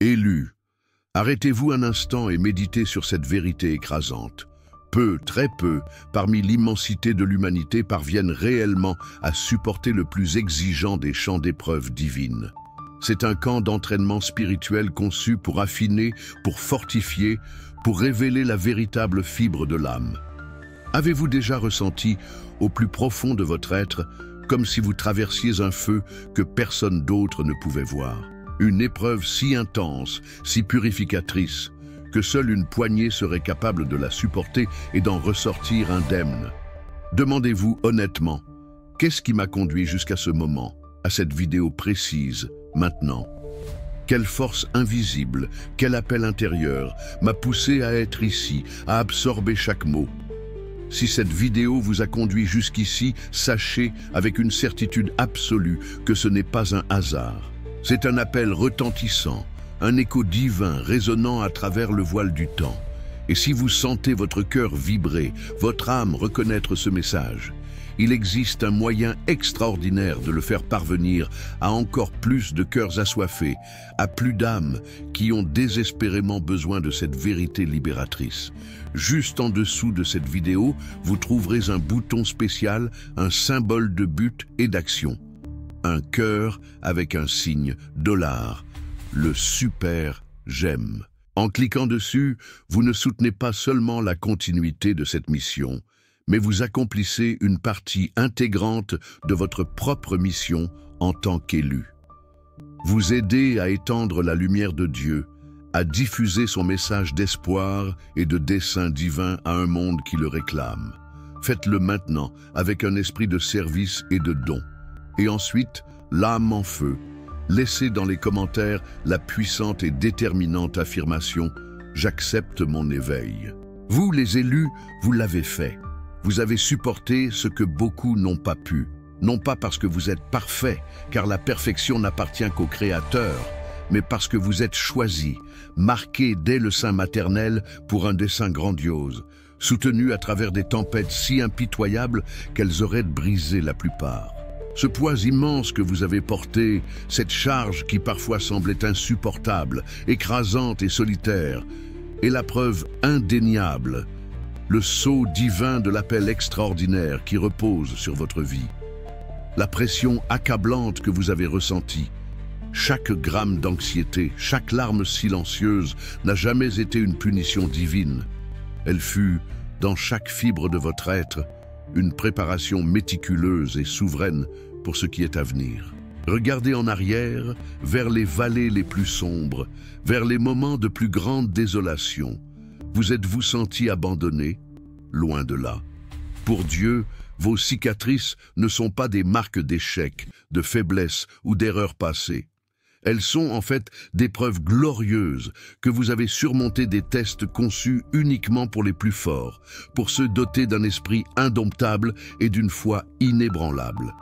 Élu. Arrêtez-vous un instant et méditez sur cette vérité écrasante. Peu, très peu, parmi l'immensité de l'humanité parviennent réellement à supporter le plus exigeant des champs d'épreuves divines. C'est un camp d'entraînement spirituel conçu pour affiner, pour fortifier, pour révéler la véritable fibre de l'âme. Avez-vous déjà ressenti, au plus profond de votre être, comme si vous traversiez un feu que personne d'autre ne pouvait voir? Une épreuve si intense, si purificatrice, que seule une poignée serait capable de la supporter et d'en ressortir indemne. Demandez-vous honnêtement, qu'est-ce qui m'a conduit jusqu'à ce moment, à cette vidéo précise, maintenant? Quelle force invisible, quel appel intérieur m'a poussé à être ici, à absorber chaque mot? Si cette vidéo vous a conduit jusqu'ici, sachez avec une certitude absolue que ce n'est pas un hasard. C'est un appel retentissant, un écho divin résonnant à travers le voile du temps. Et si vous sentez votre cœur vibrer, votre âme reconnaître ce message, il existe un moyen extraordinaire de le faire parvenir à encore plus de cœurs assoiffés, à plus d'âmes qui ont désespérément besoin de cette vérité libératrice. Juste en dessous de cette vidéo, vous trouverez un bouton spécial, un symbole de but et d'action. Un cœur avec un signe $, le super j'aime. En cliquant dessus, vous ne soutenez pas seulement la continuité de cette mission, mais vous accomplissez une partie intégrante de votre propre mission en tant qu'élu. Vous aidez à étendre la lumière de Dieu, à diffuser son message d'espoir et de dessein divin à un monde qui le réclame. Faites-le maintenant avec un esprit de service et de don. Et ensuite, l'âme en feu. Laissez dans les commentaires la puissante et déterminante affirmation « J'accepte mon éveil ». Vous, les élus, vous l'avez fait. Vous avez supporté ce que beaucoup n'ont pas pu. Non pas parce que vous êtes parfait, car la perfection n'appartient qu'au Créateur, mais parce que vous êtes choisi, marqué dès le sein maternel pour un dessein grandiose, soutenu à travers des tempêtes si impitoyables qu'elles auraient brisé la plupart. Ce poids immense que vous avez porté, cette charge qui parfois semblait insupportable, écrasante et solitaire, est la preuve indéniable, le sceau divin de l'appel extraordinaire qui repose sur votre vie. La pression accablante que vous avez ressentie, chaque gramme d'anxiété, chaque larme silencieuse n'a jamais été une punition divine. Elle fut, dans chaque fibre de votre être, une préparation méticuleuse et souveraine pour ce qui est à venir. Regardez en arrière, vers les vallées les plus sombres, vers les moments de plus grande désolation. Vous êtes-vous senti abandonné? Loin de là. Pour Dieu, vos cicatrices ne sont pas des marques d'échec, de faiblesse ou d'erreurs passées. Elles sont en fait des preuves glorieuses que vous avez surmonté des tests conçus uniquement pour les plus forts, pour ceux dotés d'un esprit indomptable et d'une foi inébranlable.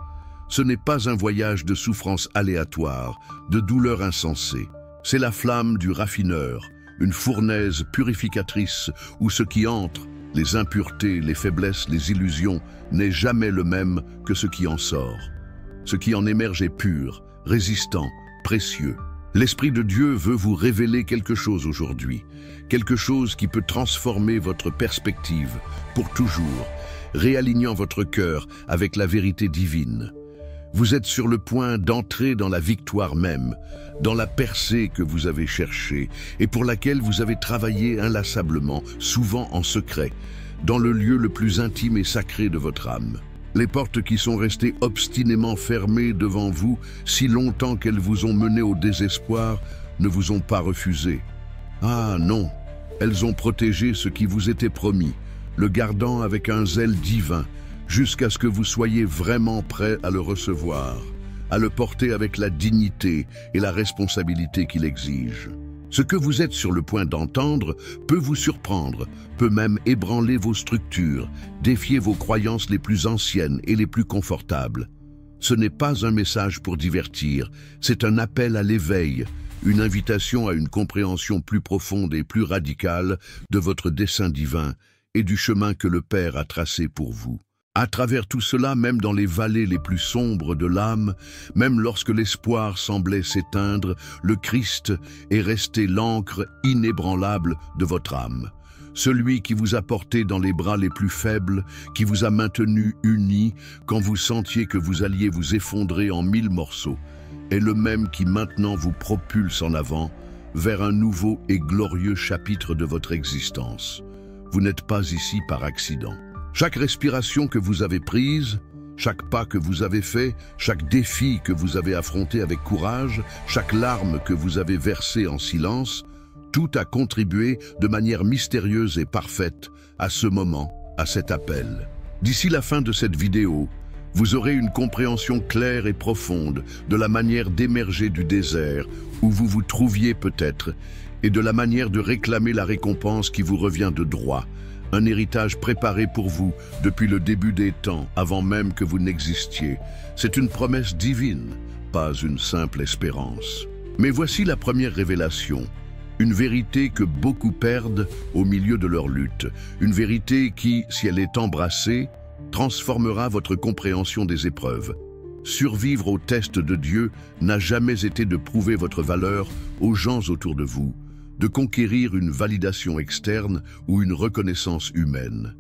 Ce n'est pas un voyage de souffrances aléatoires, de douleurs insensées. C'est la flamme du raffineur, une fournaise purificatrice où ce qui entre, les impuretés, les faiblesses, les illusions, n'est jamais le même que ce qui en sort. Ce qui en émerge est pur, résistant, précieux. L'Esprit de Dieu veut vous révéler quelque chose aujourd'hui, quelque chose qui peut transformer votre perspective pour toujours, réalignant votre cœur avec la vérité divine. Vous êtes sur le point d'entrer dans la victoire même, dans la percée que vous avez cherchée et pour laquelle vous avez travaillé inlassablement, souvent en secret, dans le lieu le plus intime et sacré de votre âme. Les portes qui sont restées obstinément fermées devant vous si longtemps qu'elles vous ont mené au désespoir ne vous ont pas refusé. Ah non, elles ont protégé ce qui vous était promis, le gardant avec un zèle divin, jusqu'à ce que vous soyez vraiment prêt à le recevoir, à le porter avec la dignité et la responsabilité qu'il exige. Ce que vous êtes sur le point d'entendre peut vous surprendre, peut même ébranler vos structures, défier vos croyances les plus anciennes et les plus confortables. Ce n'est pas un message pour divertir, c'est un appel à l'éveil, une invitation à une compréhension plus profonde et plus radicale de votre dessein divin et du chemin que le Père a tracé pour vous. À travers tout cela, même dans les vallées les plus sombres de l'âme, même lorsque l'espoir semblait s'éteindre, le Christ est resté l'ancre inébranlable de votre âme. Celui qui vous a porté dans les bras les plus faibles, qui vous a maintenu unis quand vous sentiez que vous alliez vous effondrer en 1000 morceaux, est le même qui maintenant vous propulse en avant vers un nouveau et glorieux chapitre de votre existence. Vous n'êtes pas ici par accident. Chaque respiration que vous avez prise, chaque pas que vous avez fait, chaque défi que vous avez affronté avec courage, chaque larme que vous avez versée en silence, tout a contribué de manière mystérieuse et parfaite à ce moment, à cet appel. D'ici la fin de cette vidéo, vous aurez une compréhension claire et profonde de la manière d'émerger du désert où vous vous trouviez peut-être et de la manière de réclamer la récompense qui vous revient de droit, un héritage préparé pour vous depuis le début des temps, avant même que vous n'existiez. C'est une promesse divine, pas une simple espérance. Mais voici la première révélation. Une vérité que beaucoup perdent au milieu de leur lutte. Une vérité qui, si elle est embrassée, transformera votre compréhension des épreuves. Survivre au test de Dieu n'a jamais été de prouver votre valeur aux gens autour de vous, de conquérir une validation externe ou une reconnaissance humaine.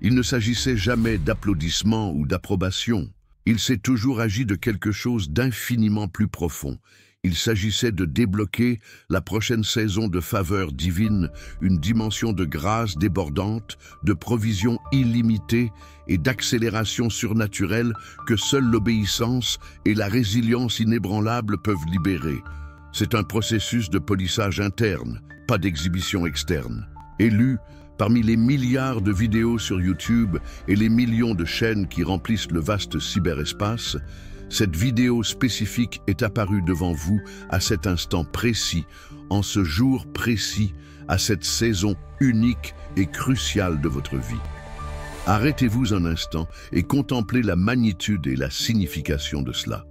Il ne s'agissait jamais d'applaudissements ou d'approbation. Il s'est toujours agi de quelque chose d'infiniment plus profond. Il s'agissait de débloquer la prochaine saison de faveur divine, une dimension de grâce débordante, de provision illimitée et d'accélération surnaturelle que seule l'obéissance et la résilience inébranlable peuvent libérer. C'est un processus de polissage interne, pas d'exhibition externe. Élu parmi les milliards de vidéos sur YouTube et les millions de chaînes qui remplissent le vaste cyberespace, cette vidéo spécifique est apparue devant vous à cet instant précis, en ce jour précis, à cette saison unique et cruciale de votre vie. Arrêtez-vous un instant et contemplez la magnitude et la signification de cela.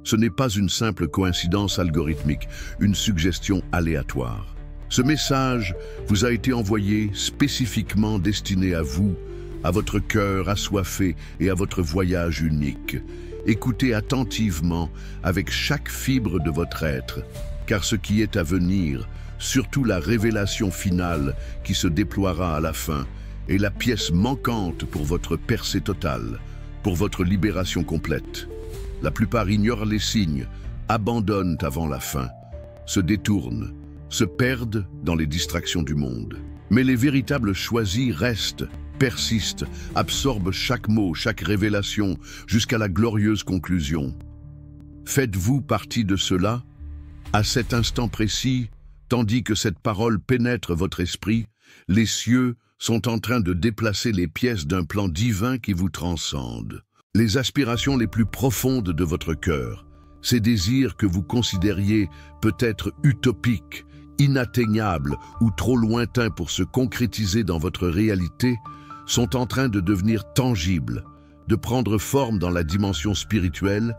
Ce n'est pas une simple coïncidence algorithmique, une suggestion aléatoire. Ce message vous a été envoyé spécifiquement destiné à vous, à votre cœur assoiffé et à votre voyage unique. Écoutez attentivement avec chaque fibre de votre être, car ce qui est à venir, surtout la révélation finale qui se déploiera à la fin, est la pièce manquante pour votre percée totale, pour votre libération complète. La plupart ignorent les signes, abandonnent avant la fin, se détournent, se perdent dans les distractions du monde. Mais les véritables choisis restent, persistent, absorbent chaque mot, chaque révélation, jusqu'à la glorieuse conclusion. Faites-vous partie de cela? À cet instant précis, tandis que cette parole pénètre votre esprit, les cieux sont en train de déplacer les pièces d'un plan divin qui vous transcende. Les aspirations les plus profondes de votre cœur, ces désirs que vous considériez peut-être utopiques, inatteignables ou trop lointains pour se concrétiser dans votre réalité, sont en train de devenir tangibles, de prendre forme dans la dimension spirituelle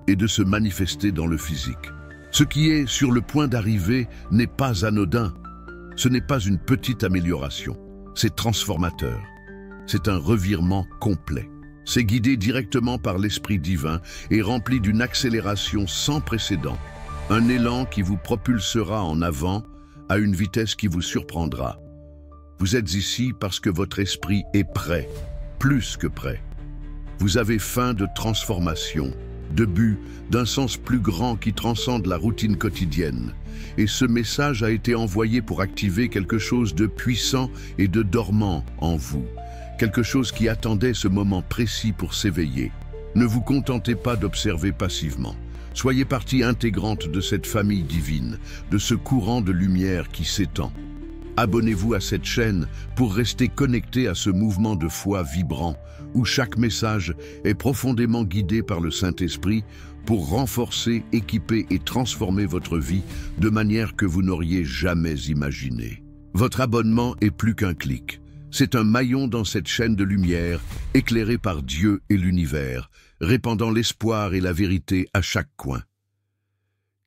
et de se manifester dans le physique. Ce qui est sur le point d'arriver n'est pas anodin. Ce n'est pas une petite amélioration. C'est transformateur. C'est un revirement complet. C'est guidé directement par l'Esprit divin et rempli d'une accélération sans précédent. Un élan qui vous propulsera en avant à une vitesse qui vous surprendra. Vous êtes ici parce que votre esprit est prêt, plus que prêt. Vous avez faim de transformation, de but, d'un sens plus grand qui transcende la routine quotidienne. Et ce message a été envoyé pour activer quelque chose de puissant et de dormant en vous. Quelque chose qui attendait ce moment précis pour s'éveiller. Ne vous contentez pas d'observer passivement. Soyez partie intégrante de cette famille divine, de ce courant de lumière qui s'étend. Abonnez-vous à cette chaîne pour rester connecté à ce mouvement de foi vibrant, où chaque message est profondément guidé par le Saint-Esprit pour renforcer, équiper et transformer votre vie de manière que vous n'auriez jamais imaginé. Votre abonnement est plus qu'un clic. C'est un maillon dans cette chaîne de lumière, éclairée par Dieu et l'univers, répandant l'espoir et la vérité à chaque coin.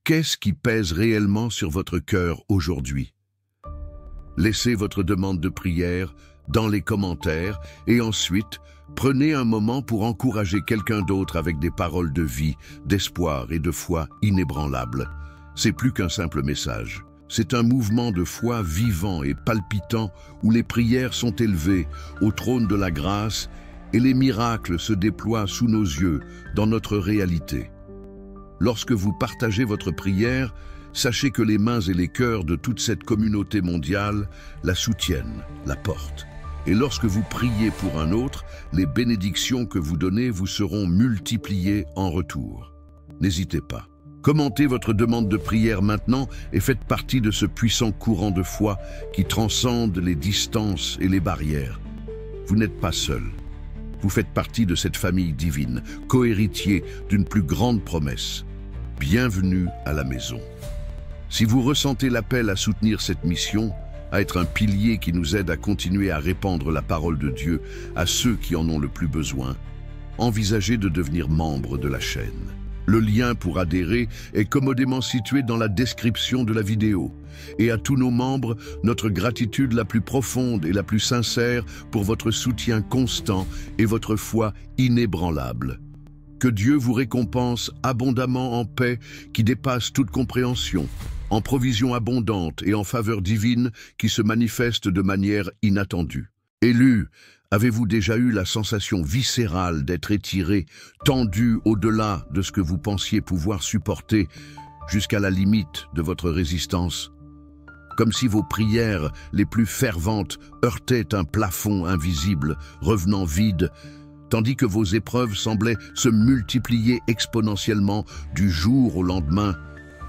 Qu'est-ce qui pèse réellement sur votre cœur aujourd'hui? Laissez votre demande de prière dans les commentaires et ensuite, prenez un moment pour encourager quelqu'un d'autre avec des paroles de vie, d'espoir et de foi inébranlables. C'est plus qu'un simple message. C'est un mouvement de foi vivant et palpitant où les prières sont élevées au trône de la grâce et les miracles se déploient sous nos yeux dans notre réalité. Lorsque vous partagez votre prière, sachez que les mains et les cœurs de toute cette communauté mondiale la soutiennent, la portent. Et lorsque vous priez pour un autre, les bénédictions que vous donnez vous seront multipliées en retour. N'hésitez pas. Commentez votre demande de prière maintenant et faites partie de ce puissant courant de foi qui transcende les distances et les barrières. Vous n'êtes pas seul. Vous faites partie de cette famille divine, co-héritier d'une plus grande promesse. Bienvenue à la maison. Si vous ressentez l'appel à soutenir cette mission, à être un pilier qui nous aide à continuer à répandre la parole de Dieu à ceux qui en ont le plus besoin, envisagez de devenir membre de la chaîne. Le lien pour adhérer est commodément situé dans la description de la vidéo. Et à tous nos membres, notre gratitude la plus profonde et la plus sincère pour votre soutien constant et votre foi inébranlable. Que Dieu vous récompense abondamment en paix qui dépasse toute compréhension, en provision abondante et en faveur divine qui se manifeste de manière inattendue. Élus, avez-vous déjà eu la sensation viscérale d'être étiré, tendu au-delà de ce que vous pensiez pouvoir supporter, jusqu'à la limite de votre résistance? Comme si vos prières les plus ferventes heurtaient un plafond invisible, revenant vide, tandis que vos épreuves semblaient se multiplier exponentiellement du jour au lendemain,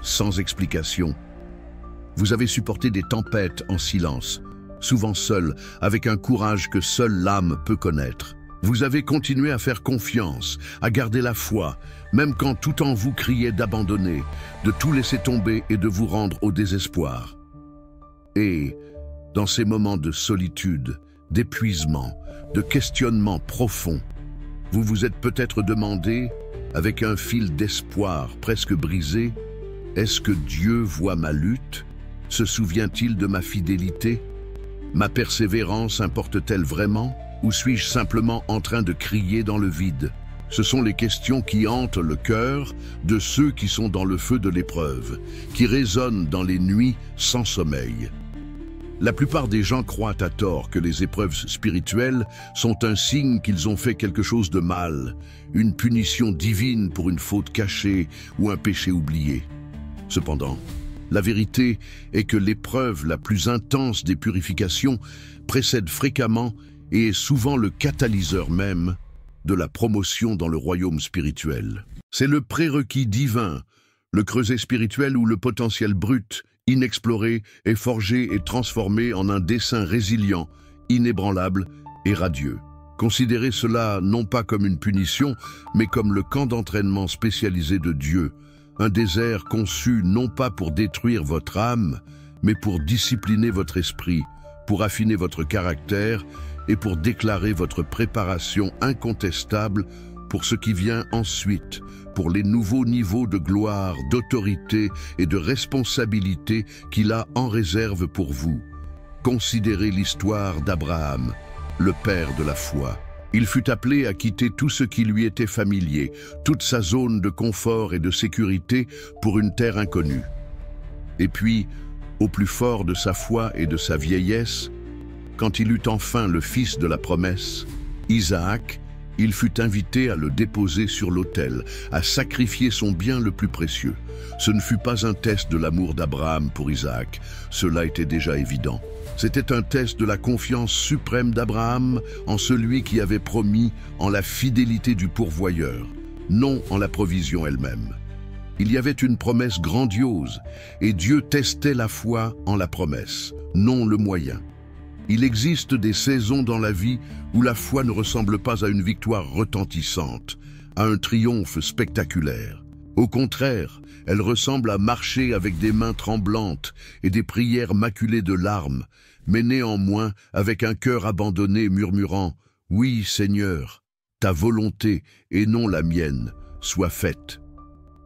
sans explication. Vous avez supporté des tempêtes en silence, souvent seul, avec un courage que seule l'âme peut connaître. Vous avez continué à faire confiance, à garder la foi, même quand tout en vous criait d'abandonner, de tout laisser tomber et de vous rendre au désespoir. Et, dans ces moments de solitude, d'épuisement, de questionnement profond, vous vous êtes peut-être demandé, avec un fil d'espoir presque brisé, « Est-ce que Dieu voit ma lutte? Se souvient-il de ma fidélité? Ma persévérance importe-t-elle vraiment? Ou suis-je simplement en train de crier dans le vide ?» Ce sont les questions qui hantent le cœur de ceux qui sont dans le feu de l'épreuve, qui résonnent dans les nuits sans sommeil. La plupart des gens croient à tort que les épreuves spirituelles sont un signe qu'ils ont fait quelque chose de mal, une punition divine pour une faute cachée ou un péché oublié. Cependant, la vérité est que l'épreuve la plus intense des purifications précède fréquemment et est souvent le catalyseur même de la promotion dans le royaume spirituel. C'est le prérequis divin, le creuset spirituel où le potentiel brut, inexploré, est forgé et transformé en un dessein résilient, inébranlable et radieux. Considérez cela non pas comme une punition, mais comme le camp d'entraînement spécialisé de Dieu, un désert conçu non pas pour détruire votre âme, mais pour discipliner votre esprit, pour affiner votre caractère et pour déclarer votre préparation incontestable pour ce qui vient ensuite, pour les nouveaux niveaux de gloire, d'autorité et de responsabilité qu'il a en réserve pour vous. Considérez l'histoire d'Abraham, le père de la foi. Il fut appelé à quitter tout ce qui lui était familier, toute sa zone de confort et de sécurité pour une terre inconnue. Et puis, au plus fort de sa foi et de sa vieillesse, quand il eut enfin le fils de la promesse, Isaac, il fut invité à le déposer sur l'autel, à sacrifier son bien le plus précieux. Ce ne fut pas un test de l'amour d'Abraham pour Isaac, cela était déjà évident. C'était un test de la confiance suprême d'Abraham en celui qui avait promis, en la fidélité du pourvoyeur, non en la provision elle-même. Il y avait une promesse grandiose, et Dieu testait la foi en la promesse, non le moyen. Il existe des saisons dans la vie où la foi ne ressemble pas à une victoire retentissante, à un triomphe spectaculaire. Au contraire, elle ressemble à marcher avec des mains tremblantes et des prières maculées de larmes, mais néanmoins avec un cœur abandonné murmurant « Oui, Seigneur, ta volonté et non la mienne soit faite ».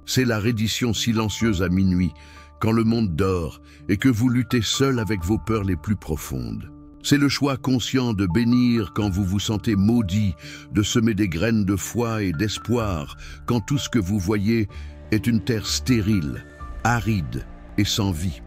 C'est la reddition silencieuse à minuit, quand le monde dort et que vous luttez seul avec vos peurs les plus profondes. C'est le choix conscient de bénir quand vous vous sentez maudit, de semer des graines de foi et d'espoir quand tout ce que vous voyez est une terre stérile, aride et sans vie.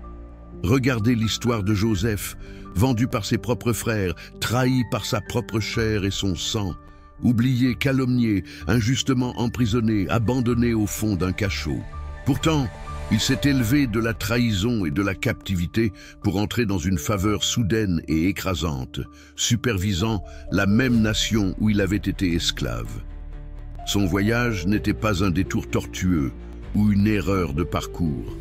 Regardez l'histoire de Joseph, vendu par ses propres frères, trahi par sa propre chair et son sang, oublié, calomnié, injustement emprisonné, abandonné au fond d'un cachot. Pourtant, il s'est élevé de la trahison et de la captivité pour entrer dans une faveur soudaine et écrasante, supervisant la même nation où il avait été esclave. Son voyage n'était pas un détour tortueux ou une erreur de parcours.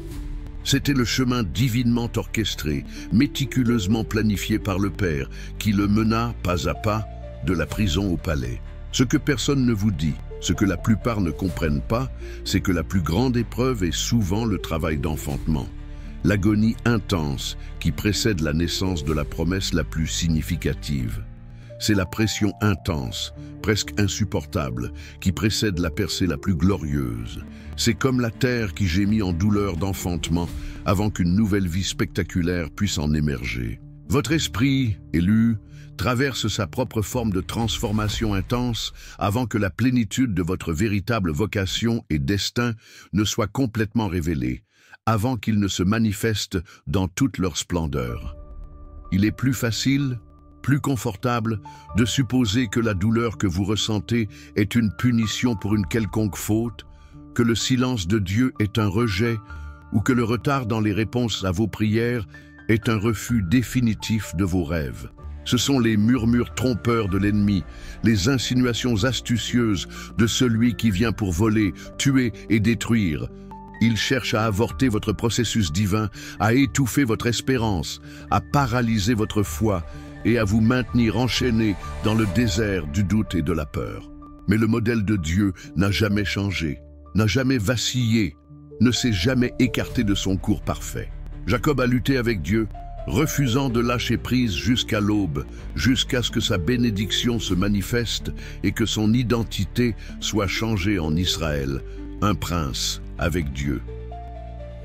C'était le chemin divinement orchestré, méticuleusement planifié par le Père, qui le mena, pas à pas, de la prison au palais. Ce que personne ne vous dit, ce que la plupart ne comprennent pas, c'est que la plus grande épreuve est souvent le travail d'enfantement, l'agonie intense qui précède la naissance de la promesse la plus significative. C'est la pression intense, presque insupportable, qui précède la percée la plus glorieuse. C'est comme la terre qui gémit en douleur d'enfantement avant qu'une nouvelle vie spectaculaire puisse en émerger. Votre esprit, élu, traverse sa propre forme de transformation intense avant que la plénitude de votre véritable vocation et destin ne soit complètement révélée, avant qu'il ne se manifeste dans toute leur splendeur. Il est plus facile, plus confortable de supposer que la douleur que vous ressentez est une punition pour une quelconque faute, que le silence de Dieu est un rejet ou que le retard dans les réponses à vos prières est un refus définitif de vos rêves. Ce sont les murmures trompeurs de l'ennemi, les insinuations astucieuses de celui qui vient pour voler, tuer et détruire. Il cherche à avorter votre processus divin, à étouffer votre espérance, à paralyser votre foi et à vous maintenir enchaîné dans le désert du doute et de la peur. Mais le modèle de Dieu n'a jamais changé, n'a jamais vacillé, ne s'est jamais écarté de son cours parfait. Jacob a lutté avec Dieu, refusant de lâcher prise jusqu'à l'aube, jusqu'à ce que sa bénédiction se manifeste et que son identité soit changée en Israël, un prince avec Dieu.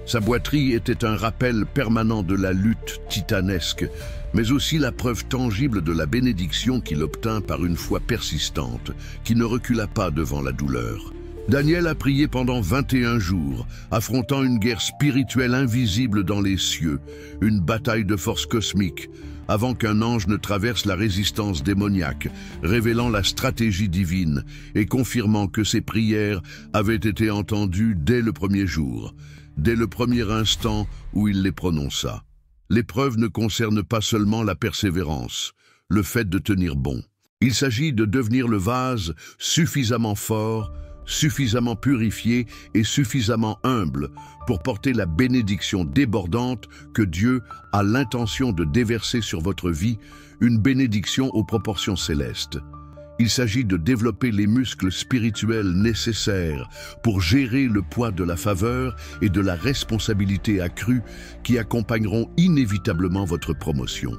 Sa boiterie était un rappel permanent de la lutte titanesque, mais aussi la preuve tangible de la bénédiction qu'il obtint par une foi persistante, qui ne recula pas devant la douleur. Daniel a prié pendant 21 jours, affrontant une guerre spirituelle invisible dans les cieux, une bataille de forces cosmiques, avant qu'un ange ne traverse la résistance démoniaque, révélant la stratégie divine et confirmant que ses prières avaient été entendues dès le premier jour, dès le premier instant où il les prononça. L'épreuve ne concerne pas seulement la persévérance, le fait de tenir bon. Il s'agit de devenir le vase suffisamment fort, suffisamment purifié et suffisamment humble pour porter la bénédiction débordante que Dieu a l'intention de déverser sur votre vie, une bénédiction aux proportions célestes. Il s'agit de développer les muscles spirituels nécessaires pour gérer le poids de la faveur et de la responsabilité accrue qui accompagneront inévitablement votre promotion.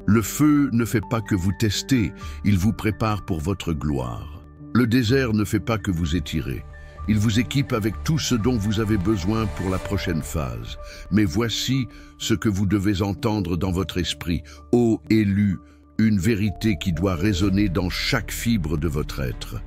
Le feu ne fait pas que vous tester, il vous prépare pour votre gloire. Le désert ne fait pas que vous étirez. Il vous équipe avec tout ce dont vous avez besoin pour la prochaine phase. Mais voici ce que vous devez entendre dans votre esprit, ô élu, une vérité qui doit résonner dans chaque fibre de votre être.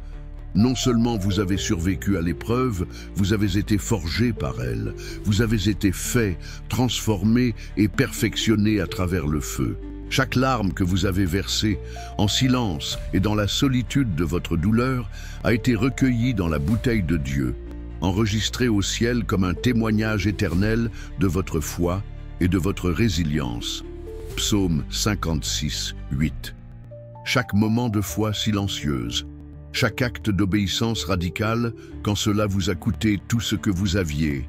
Non seulement vous avez survécu à l'épreuve, vous avez été forgé par elle. Vous avez été fait, transformé et perfectionné à travers le feu. Chaque larme que vous avez versée, en silence et dans la solitude de votre douleur, a été recueillie dans la bouteille de Dieu, enregistrée au ciel comme un témoignage éternel de votre foi et de votre résilience. Psaume 56, 8. Chaque moment de foi silencieuse, chaque acte d'obéissance radicale quand cela vous a coûté tout ce que vous aviez,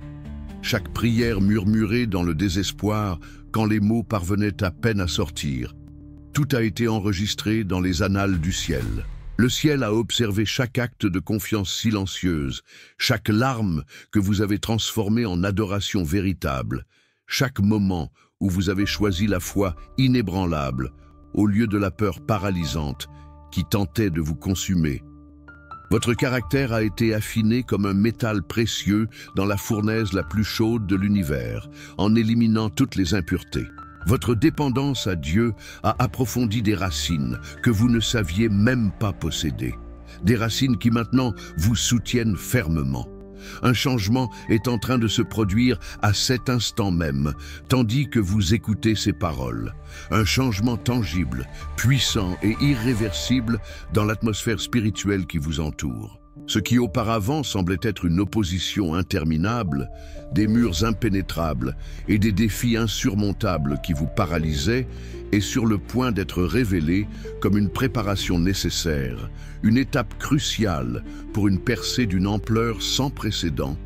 chaque prière murmurée dans le désespoir quand les mots parvenaient à peine à sortir. Tout a été enregistré dans les annales du ciel. Le ciel a observé chaque acte de confiance silencieuse, chaque larme que vous avez transformée en adoration véritable, chaque moment où vous avez choisi la foi inébranlable au lieu de la peur paralysante qui tentait de vous consumer. Votre caractère a été affiné comme un métal précieux dans la fournaise la plus chaude de l'univers, en éliminant toutes les impuretés. Votre dépendance à Dieu a approfondi des racines que vous ne saviez même pas posséder. Des racines qui maintenant vous soutiennent fermement. Un changement est en train de se produire à cet instant même, tandis que vous écoutez ces paroles. Un changement tangible, puissant et irréversible dans l'atmosphère spirituelle qui vous entoure. Ce qui auparavant semblait être une opposition interminable, des murs impénétrables et des défis insurmontables qui vous paralysaient, est sur le point d'être révélé comme une préparation nécessaire, une étape cruciale pour une percée d'une ampleur sans précédent,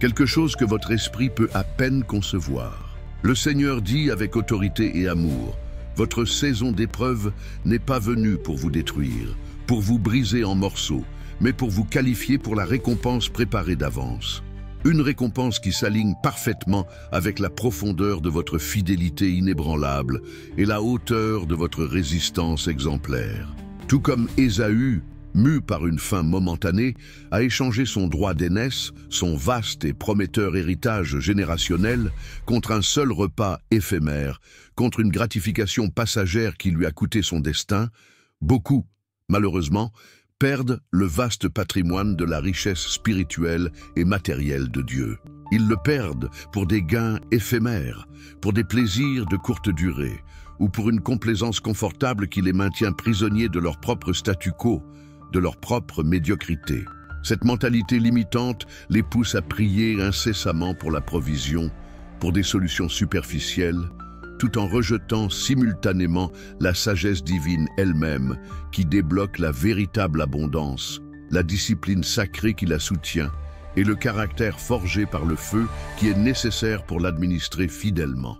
quelque chose que votre esprit peut à peine concevoir. Le Seigneur dit avec autorité et amour, « Votre saison d'épreuve n'est pas venue pour vous détruire, pour vous briser en morceaux, mais pour vous qualifier pour la récompense préparée d'avance. Une récompense qui s'aligne parfaitement avec la profondeur de votre fidélité inébranlable et la hauteur de votre résistance exemplaire. Tout comme Ésaü, mu par une faim momentanée, a échangé son droit d'aînesse, son vaste et prometteur héritage générationnel, contre un seul repas éphémère, contre une gratification passagère qui lui a coûté son destin, beaucoup, malheureusement, perdent le vaste patrimoine de la richesse spirituelle et matérielle de Dieu. Ils le perdent pour des gains éphémères, pour des plaisirs de courte durée, ou pour une complaisance confortable qui les maintient prisonniers de leur propre statu quo, de leur propre médiocrité. Cette mentalité limitante les pousse à prier incessamment pour la provision, pour des solutions superficielles, tout en rejetant simultanément la sagesse divine elle-même qui débloque la véritable abondance, la discipline sacrée qui la soutient et le caractère forgé par le feu qui est nécessaire pour l'administrer fidèlement.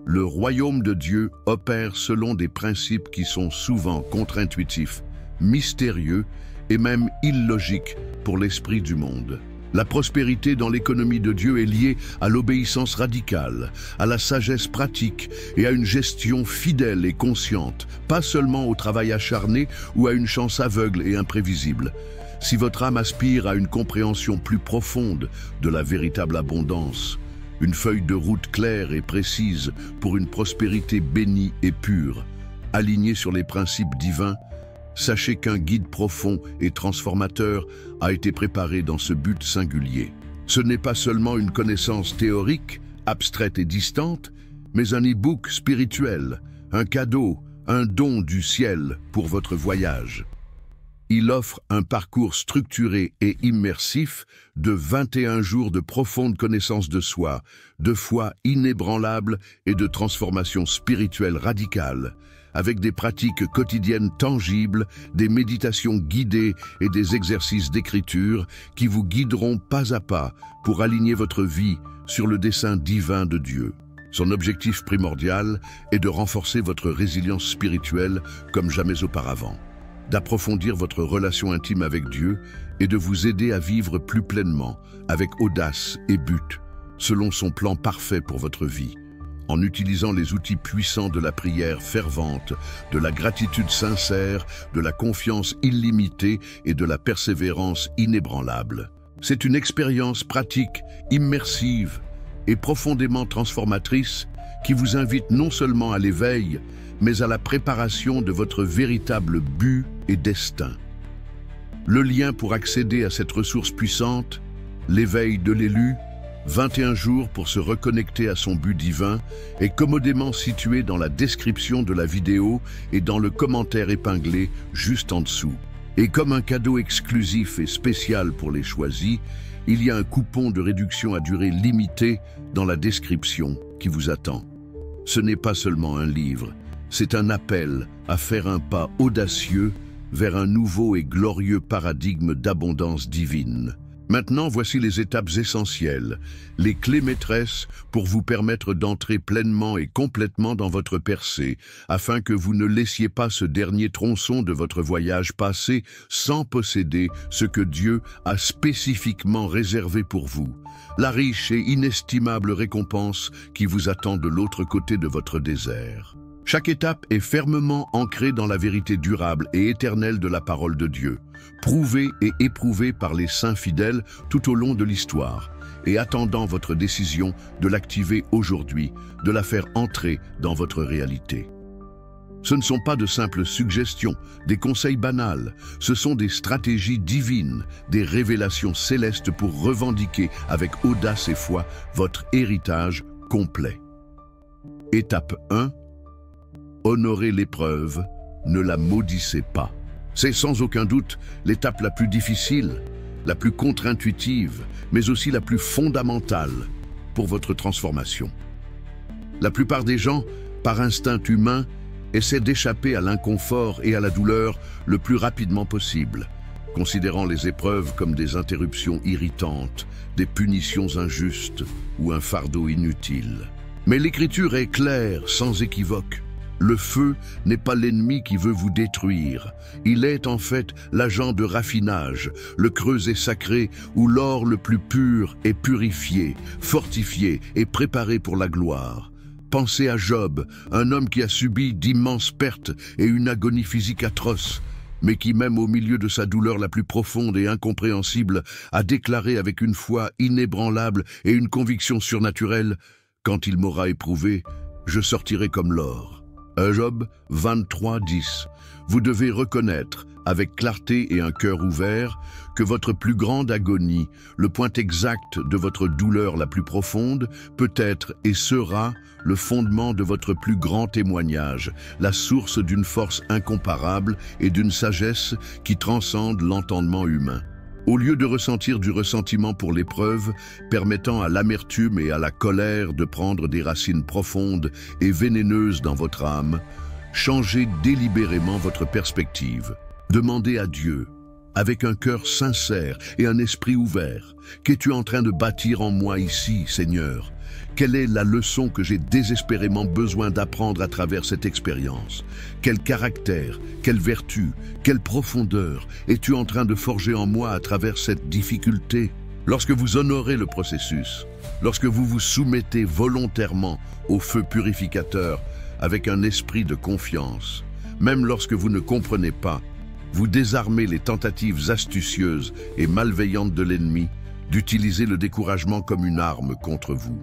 Le royaume de Dieu opère selon des principes qui sont souvent contre-intuitifs, mystérieux et même illogiques pour l'esprit du monde. La prospérité dans l'économie de Dieu est liée à l'obéissance radicale, à la sagesse pratique et à une gestion fidèle et consciente, pas seulement au travail acharné ou à une chance aveugle et imprévisible. Si votre âme aspire à une compréhension plus profonde de la véritable abondance, une feuille de route claire et précise pour une prospérité bénie et pure, alignée sur les principes divins, sachez qu'un guide profond et transformateur a été préparé dans ce but singulier. Ce n'est pas seulement une connaissance théorique, abstraite et distante, mais un e-book spirituel, un cadeau, un don du ciel pour votre voyage. Il offre un parcours structuré et immersif de 21 jours de profonde connaissance de soi, de foi inébranlable et de transformation spirituelle radicale, avec des pratiques quotidiennes tangibles, des méditations guidées et des exercices d'écriture qui vous guideront pas à pas pour aligner votre vie sur le dessein divin de Dieu. Son objectif primordial est de renforcer votre résilience spirituelle comme jamais auparavant, d'approfondir votre relation intime avec Dieu et de vous aider à vivre plus pleinement, avec audace et but, selon son plan parfait pour votre vie. En utilisant les outils puissants de la prière fervente, de la gratitude sincère, de la confiance illimitée et de la persévérance inébranlable. C'est une expérience pratique, immersive et profondément transformatrice qui vous invite non seulement à l'éveil, mais à la préparation de votre véritable but et destin. Le lien pour accéder à cette ressource puissante, l'éveil de l'élu, 21 jours pour se reconnecter à son but divin, est commodément situé dans la description de la vidéo et dans le commentaire épinglé juste en dessous. Et comme un cadeau exclusif et spécial pour les choisis, il y a un coupon de réduction à durée limitée dans la description qui vous attend. Ce n'est pas seulement un livre, c'est un appel à faire un pas audacieux vers un nouveau et glorieux paradigme d'abondance divine. Maintenant, voici les étapes essentielles, les clés maîtresses pour vous permettre d'entrer pleinement et complètement dans votre percée, afin que vous ne laissiez pas ce dernier tronçon de votre voyage passer sans posséder ce que Dieu a spécifiquement réservé pour vous, la riche et inestimable récompense qui vous attend de l'autre côté de votre désert. Chaque étape est fermement ancrée dans la vérité durable et éternelle de la parole de Dieu, prouvée et éprouvée par les saints fidèles tout au long de l'histoire, et attendant votre décision de l'activer aujourd'hui, de la faire entrer dans votre réalité. Ce ne sont pas de simples suggestions, des conseils banals, ce sont des stratégies divines, des révélations célestes pour revendiquer avec audace et foi votre héritage complet. Étape 1. Honorez l'épreuve, ne la maudissez pas. C'est sans aucun doute l'étape la plus difficile, la plus contre-intuitive, mais aussi la plus fondamentale pour votre transformation. La plupart des gens, par instinct humain, essaient d'échapper à l'inconfort et à la douleur le plus rapidement possible, considérant les épreuves comme des interruptions irritantes, des punitions injustes ou un fardeau inutile. Mais l'Écriture est claire, sans équivoque. Le feu n'est pas l'ennemi qui veut vous détruire. Il est en fait l'agent de raffinage, le creuset sacré où l'or le plus pur est purifié, fortifié et préparé pour la gloire. Pensez à Job, un homme qui a subi d'immenses pertes et une agonie physique atroce, mais qui, même au milieu de sa douleur la plus profonde et incompréhensible, a déclaré avec une foi inébranlable et une conviction surnaturelle « Quand il m'aura éprouvé, je sortirai comme l'or ». Job 23:10. Vous devez reconnaître, avec clarté et un cœur ouvert, que votre plus grande agonie, le point exact de votre douleur la plus profonde, peut être et sera le fondement de votre plus grand témoignage, la source d'une force incomparable et d'une sagesse qui transcende l'entendement humain. Au lieu de ressentir du ressentiment pour l'épreuve, permettant à l'amertume et à la colère de prendre des racines profondes et vénéneuses dans votre âme, changez délibérément votre perspective. Demandez à Dieu, avec un cœur sincère et un esprit ouvert, « Qu'es-tu en train de bâtir en moi ici, Seigneur ? Quelle est la leçon que j'ai désespérément besoin d'apprendre à travers cette expérience? Quel caractère, quelle vertu, quelle profondeur es-tu en train de forger en moi à travers cette difficulté ?» Lorsque vous honorez le processus, lorsque vous vous soumettez volontairement au feu purificateur avec un esprit de confiance, même lorsque vous ne comprenez pas, vous désarmez les tentatives astucieuses et malveillantes de l'ennemi d'utiliser le découragement comme une arme contre vous.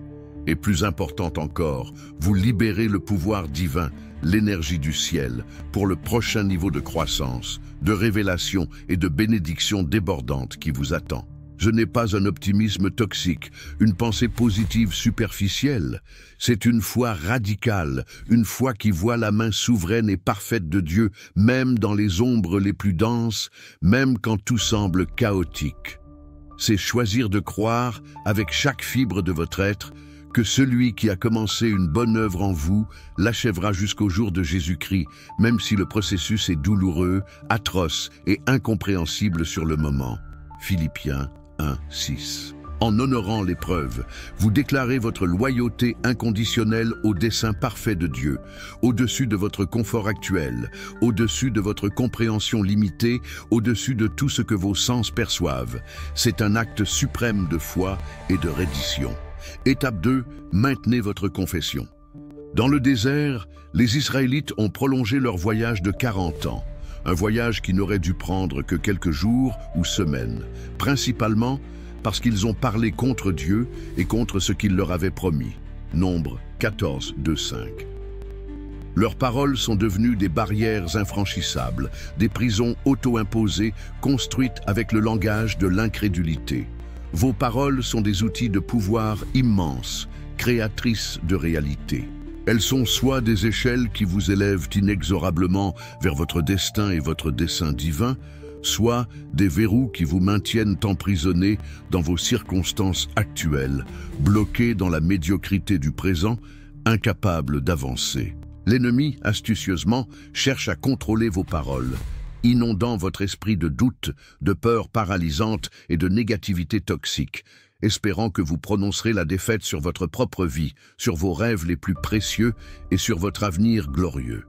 Et plus important encore, vous libérez le pouvoir divin, l'énergie du ciel, pour le prochain niveau de croissance, de révélation et de bénédiction débordante qui vous attend. Ce n'est pas un optimisme toxique, une pensée positive superficielle. C'est une foi radicale, une foi qui voit la main souveraine et parfaite de Dieu, même dans les ombres les plus denses, même quand tout semble chaotique. C'est choisir de croire, avec chaque fibre de votre être, que celui qui a commencé une bonne œuvre en vous l'achèvera jusqu'au jour de Jésus-Christ, même si le processus est douloureux, atroce et incompréhensible sur le moment. Philippiens 1:6. En honorant l'épreuve, vous déclarez votre loyauté inconditionnelle au dessein parfait de Dieu, au-dessus de votre confort actuel, au-dessus de votre compréhension limitée, au-dessus de tout ce que vos sens perçoivent. C'est un acte suprême de foi et de reddition. Étape 2, maintenez votre confession. Dans le désert, les Israélites ont prolongé leur voyage de 40 ans, un voyage qui n'aurait dû prendre que quelques jours ou semaines, principalement parce qu'ils ont parlé contre Dieu et contre ce qu'il leur avait promis. Nombre 14, 2-5. Leurs paroles sont devenues des barrières infranchissables, des prisons auto-imposées construites avec le langage de l'incrédulité. Vos paroles sont des outils de pouvoir immenses, créatrices de réalité. Elles sont soit des échelles qui vous élèvent inexorablement vers votre destin et votre dessein divin, soit des verrous qui vous maintiennent emprisonnés dans vos circonstances actuelles, bloqués dans la médiocrité du présent, incapables d'avancer. L'ennemi, astucieusement, cherche à contrôler vos paroles, inondant votre esprit de doute, de peur paralysante et de négativité toxique, espérant que vous prononcerez la défaite sur votre propre vie, sur vos rêves les plus précieux et sur votre avenir glorieux.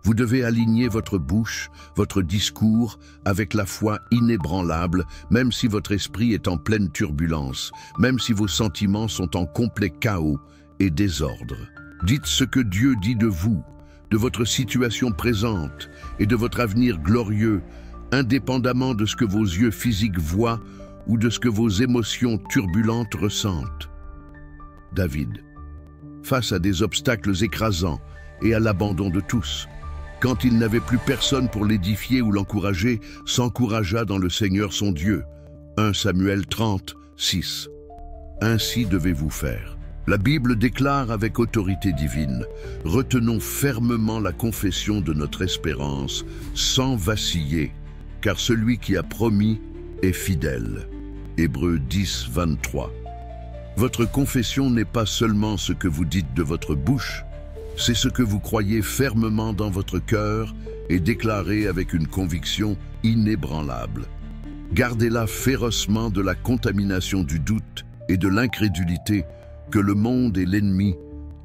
Vous devez aligner votre bouche, votre discours, avec la foi inébranlable, même si votre esprit est en pleine turbulence, même si vos sentiments sont en complet chaos et désordre. Dites ce que Dieu dit de vous, de votre situation présente et de votre avenir glorieux, indépendamment de ce que vos yeux physiques voient ou de ce que vos émotions turbulentes ressentent. David, face à des obstacles écrasants et à l'abandon de tous, quand il n'avait plus personne pour l'édifier ou l'encourager, s'encouragea dans le Seigneur son Dieu. 1 Samuel 30, 6. Ainsi devez-vous faire. La Bible déclare avec autorité divine: retenons fermement la confession de notre espérance, sans vaciller, car celui qui a promis est fidèle. Hébreux 10, 23. Votre confession n'est pas seulement ce que vous dites de votre bouche, c'est ce que vous croyez fermement dans votre cœur et déclarez avec une conviction inébranlable. Gardez-la férocement de la contamination du doute et de l'incrédulité que le monde et l'ennemi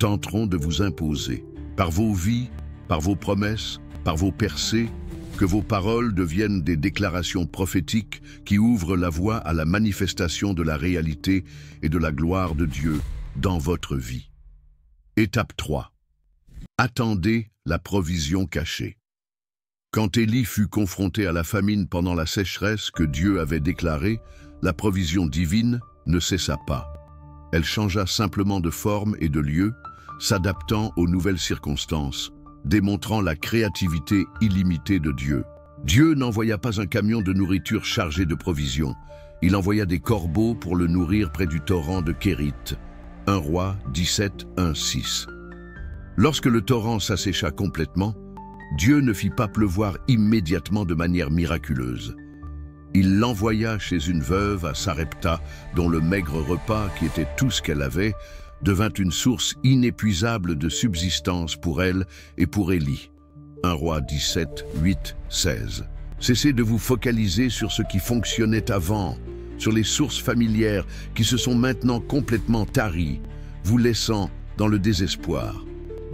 tenteront de vous imposer. Par vos vies, par vos promesses, par vos percées, que vos paroles deviennent des déclarations prophétiques qui ouvrent la voie à la manifestation de la réalité et de la gloire de Dieu dans votre vie. Étape 3. Attendez la provision cachée. Quand Élie fut confronté à la famine pendant la sécheresse que Dieu avait déclarée, la provision divine ne cessa pas. Elle changea simplement de forme et de lieu, s'adaptant aux nouvelles circonstances, démontrant la créativité illimitée de Dieu. Dieu n'envoya pas un camion de nourriture chargé de provisions. Il envoya des corbeaux pour le nourrir près du torrent de Kérith. 1 Rois 17, 1, 6. Lorsque le torrent s'assécha complètement, Dieu ne fit pas pleuvoir immédiatement de manière miraculeuse. Il l'envoya chez une veuve à Sarepta, dont le maigre repas, qui était tout ce qu'elle avait, devint une source inépuisable de subsistance pour elle et pour Élie. 1 Roi 17, 8, 16. Cessez de vous focaliser sur ce qui fonctionnait avant, sur les sources familières qui se sont maintenant complètement taries, vous laissant dans le désespoir.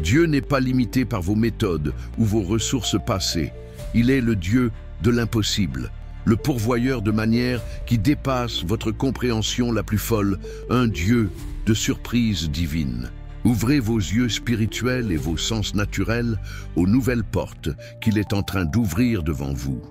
Dieu n'est pas limité par vos méthodes ou vos ressources passées. Il est le Dieu de l'impossible, le pourvoyeur de manière qui dépasse votre compréhension la plus folle, un Dieu de surprises divines. Ouvrez vos yeux spirituels et vos sens naturels aux nouvelles portes qu'il est en train d'ouvrir devant vous,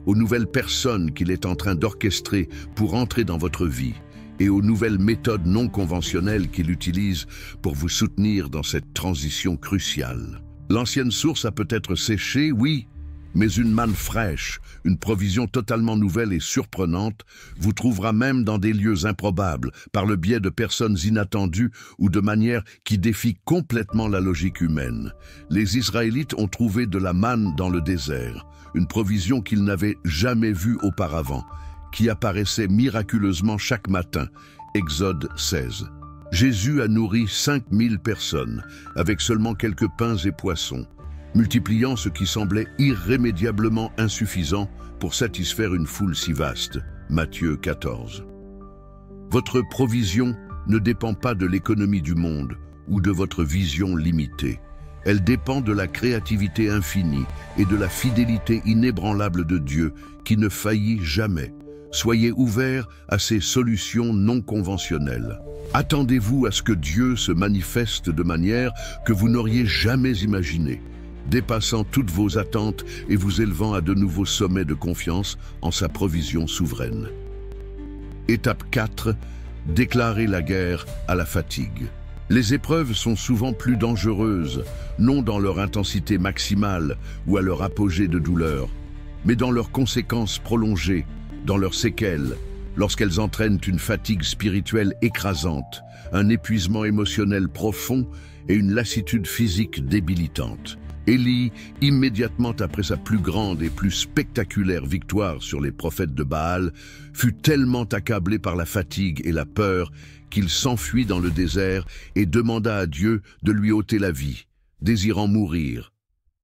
aux nouvelles personnes qu'il est en train d'orchestrer pour entrer dans votre vie, et aux nouvelles méthodes non conventionnelles qu'il utilise pour vous soutenir dans cette transition cruciale. L'ancienne source a peut-être séché, oui, mais une manne fraîche, une provision totalement nouvelle et surprenante, vous trouvera même dans des lieux improbables, par le biais de personnes inattendues ou de manière qui défie complètement la logique humaine. Les Israélites ont trouvé de la manne dans le désert, une provision qu'ils n'avaient jamais vue auparavant, qui apparaissait miraculeusement chaque matin. Exode 16. Jésus a nourri 5000 personnes, avec seulement quelques pains et poissons, multipliant ce qui semblait irrémédiablement insuffisant pour satisfaire une foule si vaste. Matthieu 14. Votre provision ne dépend pas de l'économie du monde ou de votre vision limitée. Elle dépend de la créativité infinie et de la fidélité inébranlable de Dieu qui ne faillit jamais. Soyez ouverts à ces solutions non conventionnelles. Attendez-vous à ce que Dieu se manifeste de manière que vous n'auriez jamais imaginée, dépassant toutes vos attentes et vous élevant à de nouveaux sommets de confiance en sa provision souveraine. Étape 4. Déclarer la guerre à la fatigue. Les épreuves sont souvent plus dangereuses, non dans leur intensité maximale ou à leur apogée de douleur, mais dans leurs conséquences prolongées, dans leurs séquelles, lorsqu'elles entraînent une fatigue spirituelle écrasante, un épuisement émotionnel profond et une lassitude physique débilitante. Élie, immédiatement après sa plus grande et plus spectaculaire victoire sur les prophètes de Baal, fut tellement accablé par la fatigue et la peur qu'il s'enfuit dans le désert et demanda à Dieu de lui ôter la vie, désirant mourir.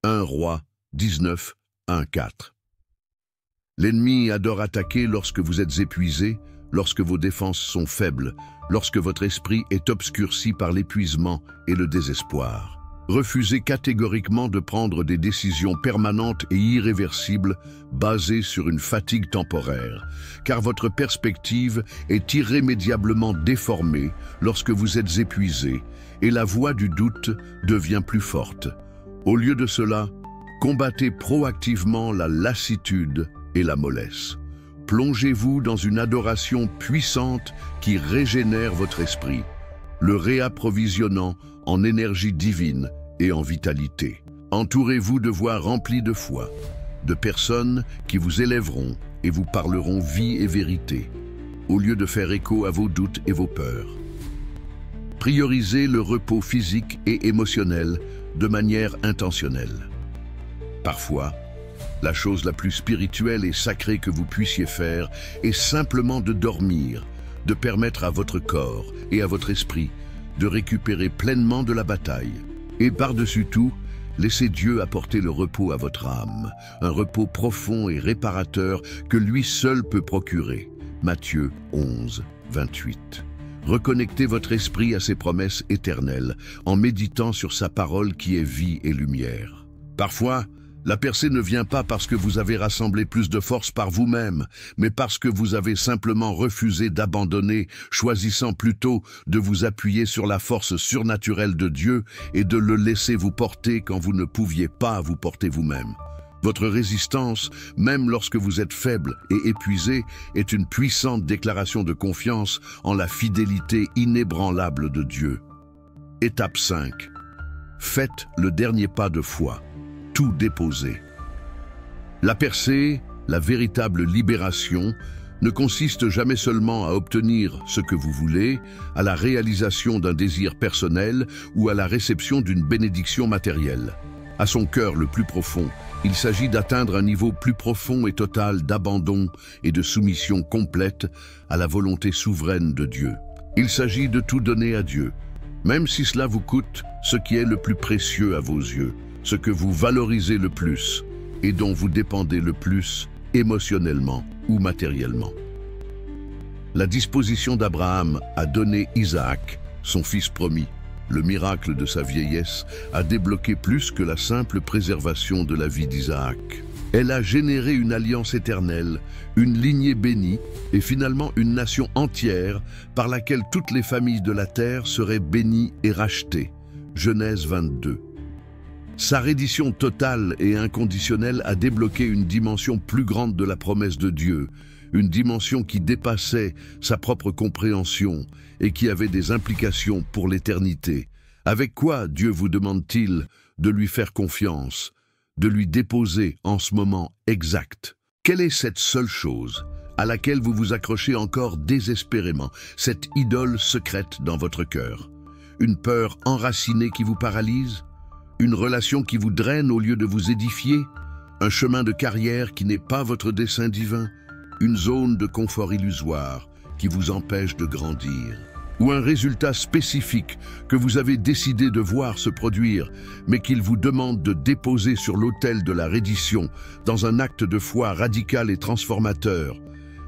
1 Roi 19, 1, 4. L'ennemi adore attaquer lorsque vous êtes épuisé, lorsque vos défenses sont faibles, lorsque votre esprit est obscurci par l'épuisement et le désespoir. Refusez catégoriquement de prendre des décisions permanentes et irréversibles basées sur une fatigue temporaire, car votre perspective est irrémédiablement déformée lorsque vous êtes épuisé et la voix du doute devient plus forte. Au lieu de cela, combattez proactivement la lassitude et la mollesse. plongez-vous dans une adoration puissante qui régénère votre esprit, le réapprovisionnant en énergie divine et en vitalité. Entourez-vous de voix remplies de foi, de personnes qui vous élèveront et vous parleront vie et vérité, au lieu de faire écho à vos doutes et vos peurs. Priorisez le repos physique et émotionnel de manière intentionnelle. Parfois, la chose la plus spirituelle et sacrée que vous puissiez faire est simplement de dormir, de permettre à votre corps et à votre esprit de récupérer pleinement de la bataille. Et par-dessus tout, laissez Dieu apporter le repos à votre âme, un repos profond et réparateur que lui seul peut procurer. Matthieu 11, 28. Reconnectez votre esprit à ses promesses éternelles en méditant sur sa parole qui est vie et lumière. Parfois, la percée ne vient pas parce que vous avez rassemblé plus de force par vous-même, mais parce que vous avez simplement refusé d'abandonner, choisissant plutôt de vous appuyer sur la force surnaturelle de Dieu et de le laisser vous porter quand vous ne pouviez pas vous porter vous-même. Votre résistance, même lorsque vous êtes faible et épuisé, est une puissante déclaration de confiance en la fidélité inébranlable de Dieu. Étape 5. Faites le dernier pas de foi. Tout déposer. La percée, la véritable libération, ne consiste jamais seulement à obtenir ce que vous voulez, à la réalisation d'un désir personnel ou à la réception d'une bénédiction matérielle. À son cœur le plus profond, il s'agit d'atteindre un niveau plus profond et total d'abandon et de soumission complète à la volonté souveraine de Dieu. Il s'agit de tout donner à Dieu, même si cela vous coûte ce qui est le plus précieux à vos yeux, ce que vous valorisez le plus et dont vous dépendez le plus émotionnellement ou matériellement. La disposition d'Abraham à donner Isaac, son fils promis, le miracle de sa vieillesse, a débloqué plus que la simple préservation de la vie d'Isaac. Elle a généré une alliance éternelle, une lignée bénie et finalement une nation entière par laquelle toutes les familles de la terre seraient bénies et rachetées. Genèse 22. Sa reddition totale et inconditionnelle a débloqué une dimension plus grande de la promesse de Dieu, une dimension qui dépassait sa propre compréhension et qui avait des implications pour l'éternité. Avec quoi Dieu vous demande-t-il de lui faire confiance, de lui déposer en ce moment exact? Quelle est cette seule chose à laquelle vous vous accrochez encore désespérément, cette idole secrète dans votre cœur? Une peur enracinée qui vous paralyse? Une relation qui vous draine au lieu de vous édifier? Un chemin de carrière qui n'est pas votre dessein divin? Une zone de confort illusoire qui vous empêche de grandir? Ou un résultat spécifique que vous avez décidé de voir se produire, mais qu'il vous demande de déposer sur l'autel de la reddition dans un acte de foi radical et transformateur?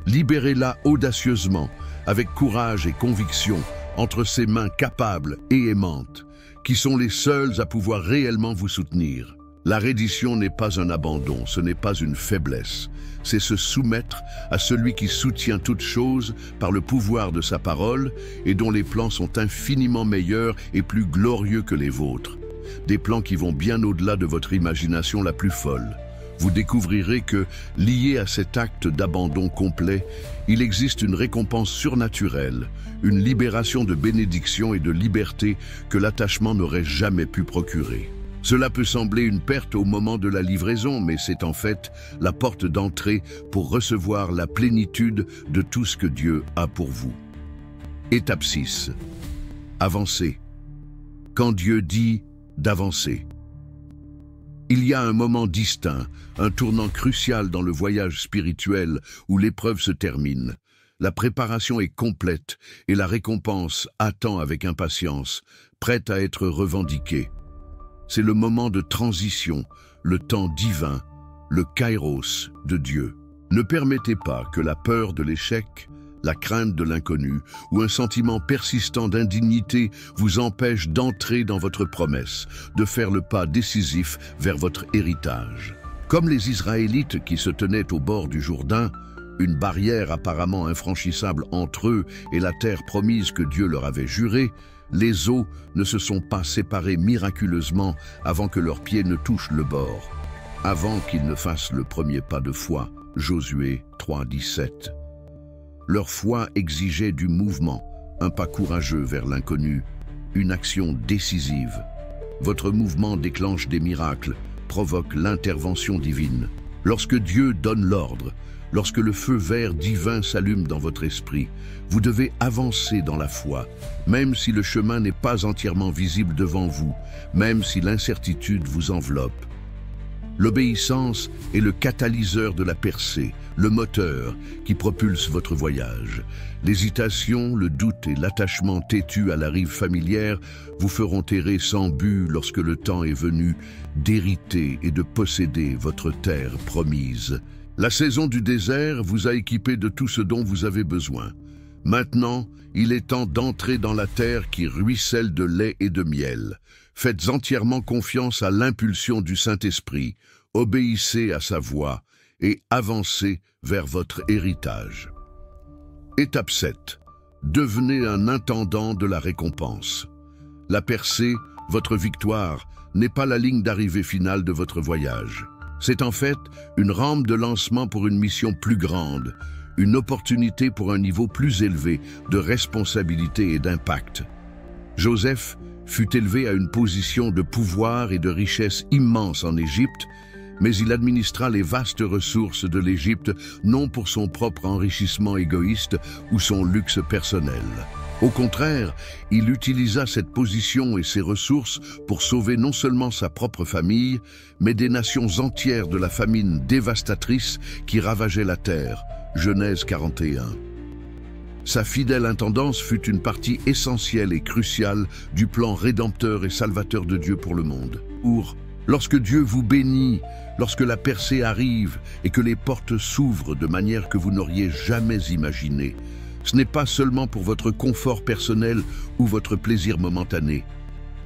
Libérez-la audacieusement, avec courage et conviction, entre ses mains capables et aimantes, qui sont les seuls à pouvoir réellement vous soutenir. La reddition n'est pas un abandon, ce n'est pas une faiblesse. C'est se soumettre à celui qui soutient toute chose par le pouvoir de sa parole et dont les plans sont infiniment meilleurs et plus glorieux que les vôtres. Des plans qui vont bien au-delà de votre imagination la plus folle. Vous découvrirez que, lié à cet acte d'abandon complet, il existe une récompense surnaturelle, une libération de bénédiction et de liberté que l'attachement n'aurait jamais pu procurer. Cela peut sembler une perte au moment de la livraison, mais c'est en fait la porte d'entrée pour recevoir la plénitude de tout ce que Dieu a pour vous. Étape 6. Avancer. Quand Dieu dit d'avancer. Il y a un moment distinct, un tournant crucial dans le voyage spirituel où l'épreuve se termine. La préparation est complète et la récompense attend avec impatience, prête à être revendiquée. C'est le moment de transition, le temps divin, le kairos de Dieu. Ne permettez pas que la peur de l'échec, la crainte de l'inconnu ou un sentiment persistant d'indignité vous empêche d'entrer dans votre promesse, de faire le pas décisif vers votre héritage. Comme les Israélites qui se tenaient au bord du Jourdain, une barrière apparemment infranchissable entre eux et la terre promise que Dieu leur avait jurée, les eaux ne se sont pas séparées miraculeusement avant que leurs pieds ne touchent le bord, avant qu'ils ne fassent le premier pas de foi Josué 3,17. Leur foi exigeait du mouvement, un pas courageux vers l'inconnu, une action décisive. Votre mouvement déclenche des miracles, provoque l'intervention divine. Lorsque Dieu donne l'ordre, lorsque le feu vert divin s'allume dans votre esprit, vous devez avancer dans la foi, même si le chemin n'est pas entièrement visible devant vous, même si l'incertitude vous enveloppe. L'obéissance est le catalyseur de la percée, le moteur qui propulse votre voyage. L'hésitation, le doute et l'attachement têtu à la rive familière vous feront errer sans but lorsque le temps est venu d'hériter et de posséder votre terre promise. La saison du désert vous a équipé de tout ce dont vous avez besoin. Maintenant, il est temps d'entrer dans la terre qui ruisselle de lait et de miel. Faites entièrement confiance à l'impulsion du Saint-Esprit, obéissez à sa voix et avancez vers votre héritage. Étape 7. Devenez un intendant de la récompense. La percée, votre victoire, n'est pas la ligne d'arrivée finale de votre voyage. C'est en fait une rampe de lancement pour une mission plus grande, une opportunité pour un niveau plus élevé de responsabilité et d'impact. Joseph fut élevé à une position de pouvoir et de richesse immense en Égypte, mais il administra les vastes ressources de l'Égypte non pour son propre enrichissement égoïste ou son luxe personnel. Au contraire, il utilisa cette position et ses ressources pour sauver non seulement sa propre famille, mais des nations entières de la famine dévastatrice qui ravageait la terre. Genèse 41. Sa fidèle intendance fut une partie essentielle et cruciale du plan rédempteur et salvateur de Dieu pour le monde. Lorsque Dieu vous bénit, lorsque la percée arrive et que les portes s'ouvrent de manière que vous n'auriez jamais imaginée, ce n'est pas seulement pour votre confort personnel ou votre plaisir momentané.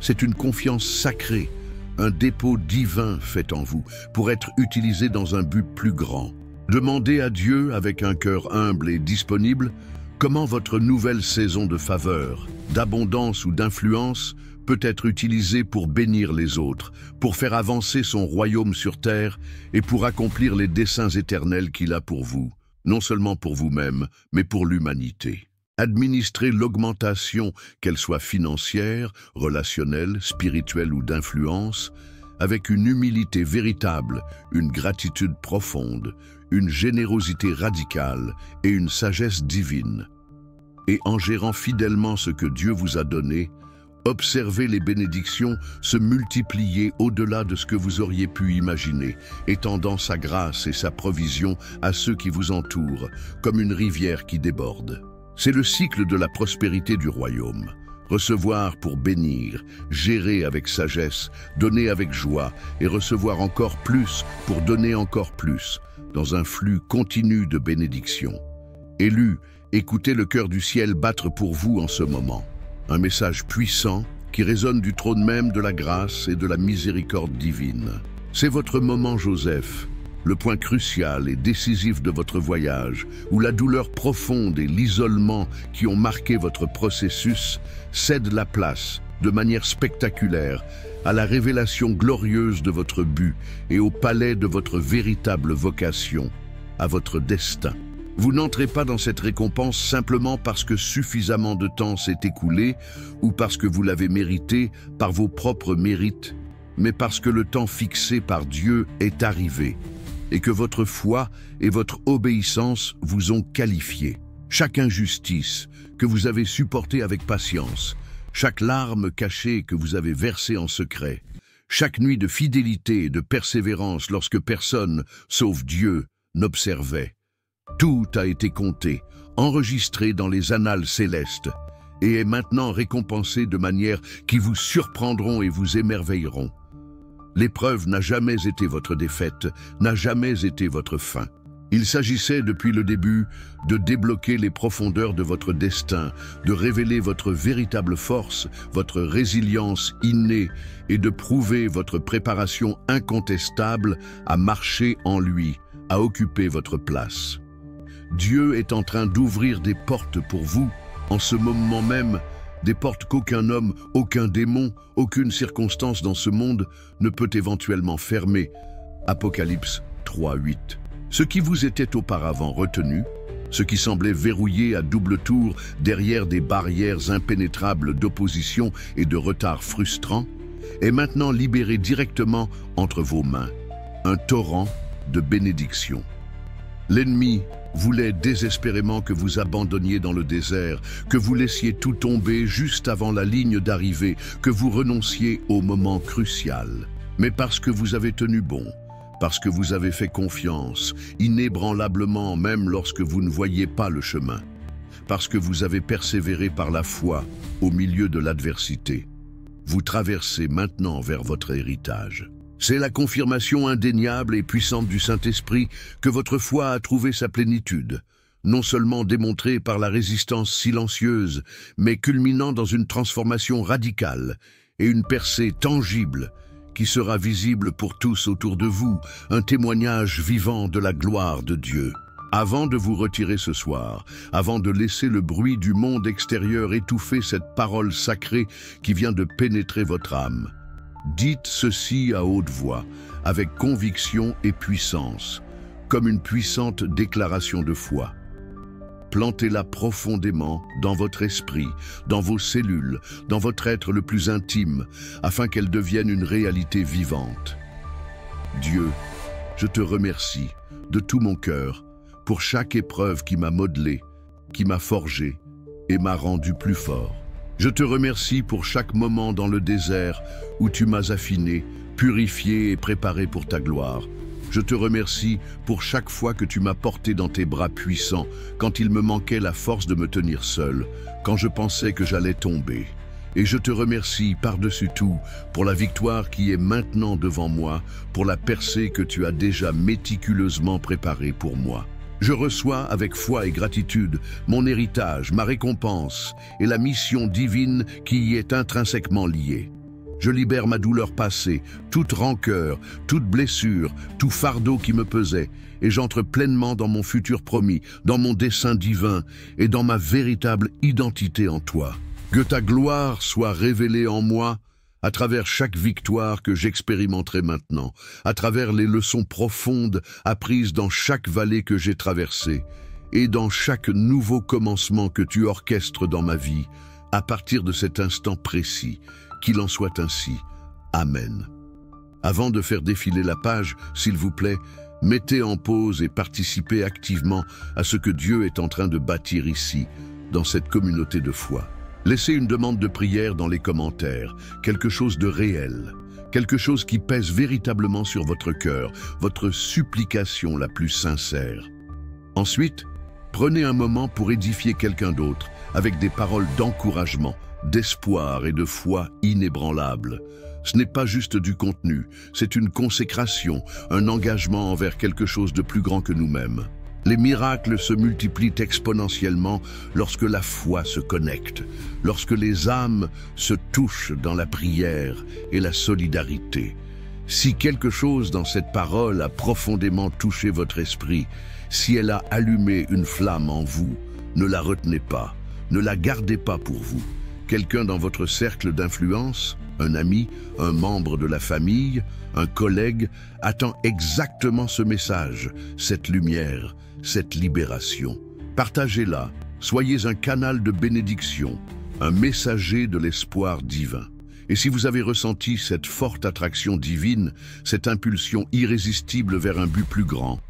C'est une confiance sacrée, un dépôt divin fait en vous pour être utilisé dans un but plus grand. Demandez à Dieu, avec un cœur humble et disponible, comment votre nouvelle saison de faveur, d'abondance ou d'influence peut être utilisée pour bénir les autres, pour faire avancer son royaume sur terre et pour accomplir les desseins éternels qu'il a pour vous, non seulement pour vous-même, mais pour l'humanité. Administrez l'augmentation, qu'elle soit financière, relationnelle, spirituelle ou d'influence, avec une humilité véritable, une gratitude profonde, une générosité radicale et une sagesse divine. Et en gérant fidèlement ce que Dieu vous a donné, observez les bénédictions se multiplier au-delà de ce que vous auriez pu imaginer, étendant sa grâce et sa provision à ceux qui vous entourent, comme une rivière qui déborde. C'est le cycle de la prospérité du royaume. Recevoir pour bénir, gérer avec sagesse, donner avec joie et recevoir encore plus pour donner encore plus, dans un flux continu de bénédictions. Élus, écoutez le cœur du ciel battre pour vous en ce moment. Un message puissant qui résonne du trône même de la grâce et de la miséricorde divine. C'est votre moment, Joseph, le point crucial et décisif de votre voyage, où la douleur profonde et l'isolement qui ont marqué votre processus cèdent la place, de manière spectaculaire, à la révélation glorieuse de votre but et au palais de votre véritable vocation, à votre destin. Vous n'entrez pas dans cette récompense simplement parce que suffisamment de temps s'est écoulé ou parce que vous l'avez mérité par vos propres mérites, mais parce que le temps fixé par Dieu est arrivé et que votre foi et votre obéissance vous ont qualifié. Chaque injustice que vous avez supportée avec patience, chaque larme cachée que vous avez versée en secret, chaque nuit de fidélité et de persévérance lorsque personne, sauf Dieu, n'observait, tout a été compté, enregistré dans les annales célestes, et est maintenant récompensé de manière qui vous surprendront et vous émerveilleront. L'épreuve n'a jamais été votre défaite, n'a jamais été votre fin. Il s'agissait depuis le début de débloquer les profondeurs de votre destin, de révéler votre véritable force, votre résilience innée et de prouver votre préparation incontestable à marcher en lui, à occuper votre place. Dieu est en train d'ouvrir des portes pour vous, en ce moment même, des portes qu'aucun homme, aucun démon, aucune circonstance dans ce monde ne peut éventuellement fermer. Apocalypse 3:8. Ce qui vous était auparavant retenu, ce qui semblait verrouillé à double tour derrière des barrières impénétrables d'opposition et de retard frustrants, est maintenant libéré directement entre vos mains, un torrent de bénédiction. L'ennemi voulait désespérément que vous abandonniez dans le désert, que vous laissiez tout tomber juste avant la ligne d'arrivée, que vous renonciez au moment crucial. Mais parce que vous avez tenu bon, parce que vous avez fait confiance, inébranlablement même lorsque vous ne voyiez pas le chemin, parce que vous avez persévéré par la foi au milieu de l'adversité, vous traversez maintenant vers votre héritage. C'est la confirmation indéniable et puissante du Saint-Esprit que votre foi a trouvé sa plénitude, non seulement démontrée par la résistance silencieuse, mais culminant dans une transformation radicale et une percée tangible qui sera visible pour tous autour de vous, un témoignage vivant de la gloire de Dieu. Avant de vous retirer ce soir, avant de laisser le bruit du monde extérieur étouffer cette parole sacrée qui vient de pénétrer votre âme, dites ceci à haute voix, avec conviction et puissance, comme une puissante déclaration de foi. Plantez-la profondément dans votre esprit, dans vos cellules, dans votre être le plus intime, afin qu'elle devienne une réalité vivante. Dieu, je te remercie de tout mon cœur pour chaque épreuve qui m'a modelé, qui m'a forgé et m'a rendu plus fort. Je te remercie pour chaque moment dans le désert où tu m'as affiné, purifié et préparé pour ta gloire. Je te remercie pour chaque fois que tu m'as porté dans tes bras puissants, quand il me manquait la force de me tenir seul, quand je pensais que j'allais tomber. Et je te remercie par-dessus tout pour la victoire qui est maintenant devant moi, pour la percée que tu as déjà méticuleusement préparée pour moi. Je reçois avec foi et gratitude mon héritage, ma récompense et la mission divine qui y est intrinsèquement liée. Je libère ma douleur passée, toute rancœur, toute blessure, tout fardeau qui me pesait, et j'entre pleinement dans mon futur promis, dans mon dessein divin et dans ma véritable identité en toi. Que ta gloire soit révélée en moi à travers chaque victoire que j'expérimenterai maintenant, à travers les leçons profondes apprises dans chaque vallée que j'ai traversée, et dans chaque nouveau commencement que tu orchestres dans ma vie, à partir de cet instant précis. Qu'il en soit ainsi. Amen. Avant de faire défiler la page, s'il vous plaît, mettez en pause et participez activement à ce que Dieu est en train de bâtir ici, dans cette communauté de foi. Laissez une demande de prière dans les commentaires, quelque chose de réel, quelque chose qui pèse véritablement sur votre cœur, votre supplication la plus sincère. Ensuite, prenez un moment pour édifier quelqu'un d'autre avec des paroles d'encouragement, d'espoir et de foi inébranlable. Ce n'est pas juste du contenu, c'est une consécration, un engagement envers quelque chose de plus grand que nous-mêmes. Les miracles se multiplient exponentiellement lorsque la foi se connecte, lorsque les âmes se touchent dans la prière et la solidarité. Si quelque chose dans cette parole a profondément touché votre esprit, si elle a allumé une flamme en vous, ne la retenez pas, ne la gardez pas pour vous. Quelqu'un dans votre cercle d'influence, un ami, un membre de la famille, un collègue, attend exactement ce message, cette lumière, cette libération. Partagez-la, soyez un canal de bénédiction, un messager de l'espoir divin. Et si vous avez ressenti cette forte attraction divine, cette impulsion irrésistible vers un but plus grand,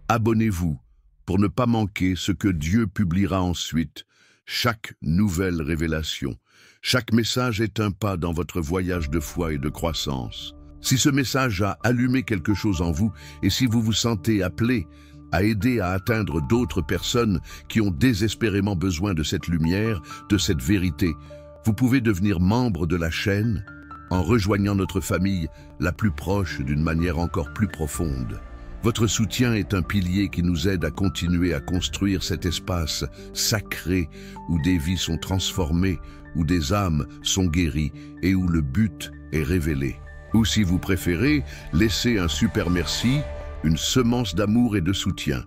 abonnez-vous pour ne pas manquer ce que Dieu publiera ensuite, chaque nouvelle révélation. Chaque message est un pas dans votre voyage de foi et de croissance. Si ce message a allumé quelque chose en vous et si vous vous sentez appelé à aider à atteindre d'autres personnes qui ont désespérément besoin de cette lumière, de cette vérité, vous pouvez devenir membre de la chaîne en rejoignant notre famille la plus proche d'une manière encore plus profonde. Votre soutien est un pilier qui nous aide à continuer à construire cet espace sacré où des vies sont transformées, où des âmes sont guéries et où le but est révélé. Ou si vous préférez, laissez un super merci, une semence d'amour et de soutien.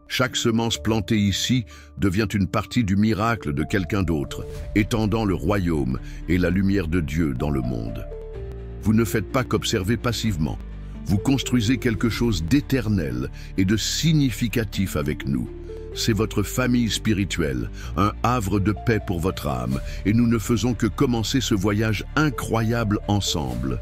Chaque semence plantée ici devient une partie du miracle de quelqu'un d'autre, étendant le royaume et la lumière de Dieu dans le monde. Vous ne faites pas qu'observer passivement. Vous construisez quelque chose d'éternel et de significatif avec nous. C'est votre famille spirituelle, un havre de paix pour votre âme, et nous ne faisons que commencer ce voyage incroyable ensemble.